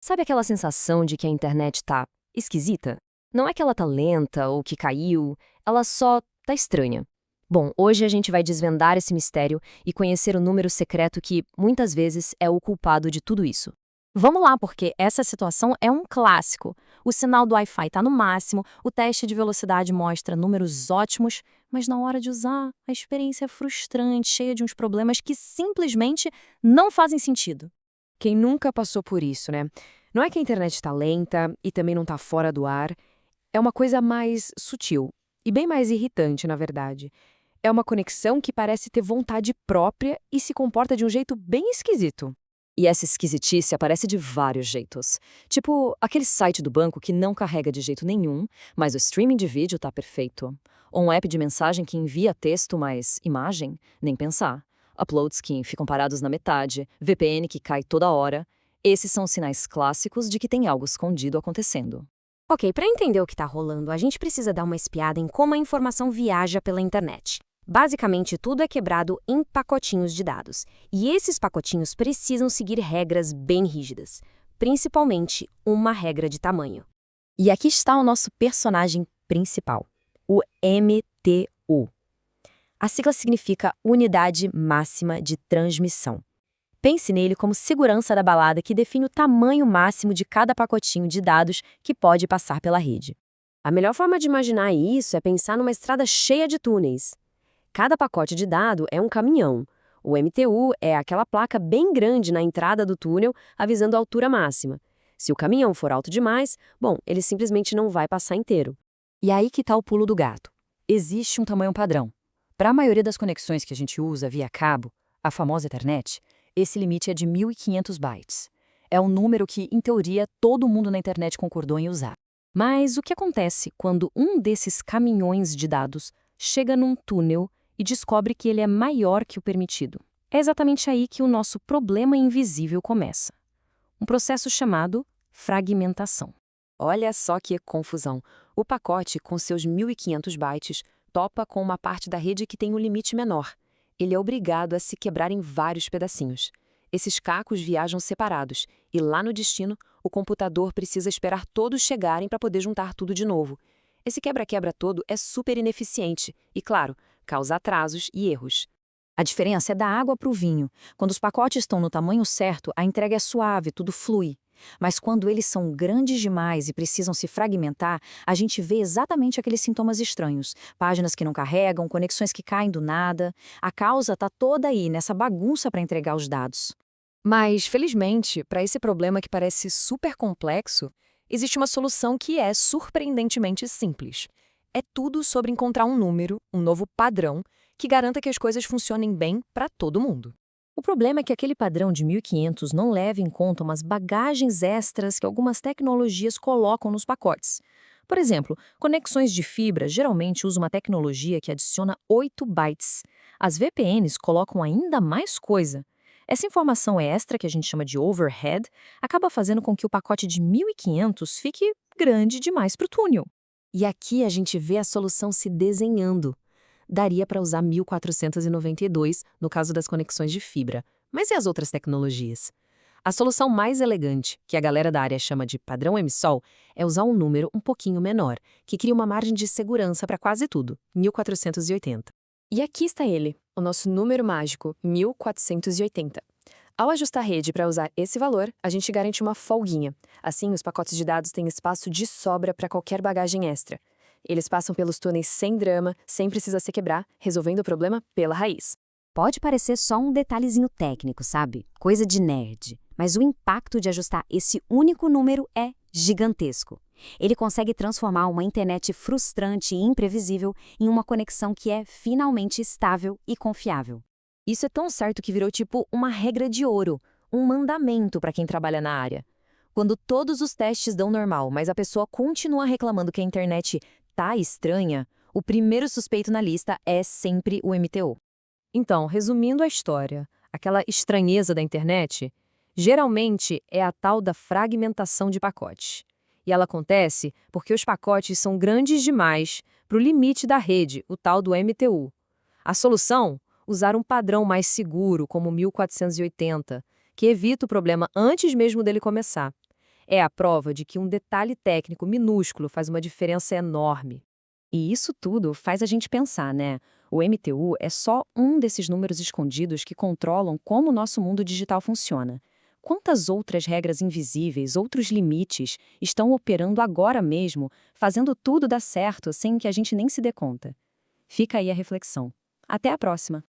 Sabe aquela sensação de que a internet tá esquisita? Não é que ela tá lenta ou que caiu, ela só tá estranha. Bom, hoje a gente vai desvendar esse mistério e conhecer o número secreto que, muitas vezes, é o culpado de tudo isso. Vamos lá, porque essa situação é um clássico. O sinal do Wi-Fi está no máximo, o teste de velocidade mostra números ótimos, mas na hora de usar, a experiência é frustrante, cheia de uns problemas que simplesmente não fazem sentido. Quem nunca passou por isso, né? Não é que a internet está lenta e também não está fora do ar, é uma coisa mais sutil e bem mais irritante, na verdade. É uma conexão que parece ter vontade própria e se comporta de um jeito bem esquisito. E essa esquisitice aparece de vários jeitos. Tipo, aquele site do banco que não carrega de jeito nenhum, mas o streaming de vídeo tá perfeito. Ou um app de mensagem que envia texto, mas imagem? Nem pensar. Uploads que ficam parados na metade, VPN que cai toda hora. Esses são sinais clássicos de que tem algo escondido acontecendo. Ok, para entender o que está rolando, a gente precisa dar uma espiada em como a informação viaja pela internet. Basicamente, tudo é quebrado em pacotinhos de dados. E esses pacotinhos precisam seguir regras bem rígidas, principalmente uma regra de tamanho. E aqui está o nosso personagem principal, o MTU. A sigla significa Unidade Máxima de Transmissão. Pense nele como segurança da balada que define o tamanho máximo de cada pacotinho de dados que pode passar pela rede. A melhor forma de imaginar isso é pensar numa estrada cheia de túneis. Cada pacote de dado é um caminhão. O MTU é aquela placa bem grande na entrada do túnel avisando a altura máxima. Se o caminhão for alto demais, bom, ele simplesmente não vai passar inteiro. E aí que está o pulo do gato. Existe um tamanho padrão. Para a maioria das conexões que a gente usa via cabo, a famosa internet, esse limite é de 1.500 bytes. É um número que, em teoria, todo mundo na internet concordou em usar. Mas o que acontece quando um desses caminhões de dados chega num túnel e descobre que ele é maior que o permitido? É exatamente aí que o nosso problema invisível começa. Um processo chamado fragmentação. Olha só que confusão. O pacote, com seus 1.500 bytes, topa com uma parte da rede que tem um limite menor. Ele é obrigado a se quebrar em vários pedacinhos. Esses cacos viajam separados, e lá no destino, o computador precisa esperar todos chegarem para poder juntar tudo de novo. Esse quebra-quebra todo é super ineficiente e, claro, causa atrasos e erros. A diferença é da água para o vinho. Quando os pacotes estão no tamanho certo, a entrega é suave, tudo flui. Mas quando eles são grandes demais e precisam se fragmentar, a gente vê exatamente aqueles sintomas estranhos. Páginas que não carregam, conexões que caem do nada. A causa está toda aí, nessa bagunça para entregar os dados. Mas, felizmente, para esse problema que parece super complexo, existe uma solução que é surpreendentemente simples. É tudo sobre encontrar um número, um novo padrão, que garanta que as coisas funcionem bem para todo mundo. O problema é que aquele padrão de 1.500 não leva em conta umas bagagens extras que algumas tecnologias colocam nos pacotes. Por exemplo, conexões de fibra geralmente usam uma tecnologia que adiciona 8 bytes. As VPNs colocam ainda mais coisa. Essa informação extra, que a gente chama de overhead, acaba fazendo com que o pacote de 1.500 fique grande demais para o túnel. E aqui a gente vê a solução se desenhando. Daria para usar 1.492 no caso das conexões de fibra. Mas e as outras tecnologias? A solução mais elegante, que a galera da área chama de padrão MSOL, é usar um número um pouquinho menor, que cria uma margem de segurança para quase tudo, 1.480. E aqui está ele, o nosso número mágico, 1.480. Ao ajustar a rede para usar esse valor, a gente garante uma folguinha. Assim, os pacotes de dados têm espaço de sobra para qualquer bagagem extra. Eles passam pelos túneis sem drama, sem precisar se quebrar, resolvendo o problema pela raiz. Pode parecer só um detalhezinho técnico, sabe? Coisa de nerd. Mas o impacto de ajustar esse único número é gigantesco. Ele consegue transformar uma internet frustrante e imprevisível em uma conexão que é finalmente estável e confiável. Isso é tão certo que virou tipo uma regra de ouro, um mandamento para quem trabalha na área. Quando todos os testes dão normal, mas a pessoa continua reclamando que a internet tá estranha, o primeiro suspeito na lista é sempre o MTU. Então, resumindo a história, aquela estranheza da internet, geralmente é a tal da fragmentação de pacotes. E ela acontece porque os pacotes são grandes demais para o limite da rede, o tal do MTU. A solução? Usar um padrão mais seguro, como 1.480, que evita o problema antes mesmo dele começar. É a prova de que um detalhe técnico minúsculo faz uma diferença enorme. E isso tudo faz a gente pensar, né? O MTU é só um desses números escondidos que controlam como o nosso mundo digital funciona. Quantas outras regras invisíveis, outros limites, estão operando agora mesmo, fazendo tudo dar certo sem que a gente nem se dê conta? Fica aí a reflexão. Até a próxima!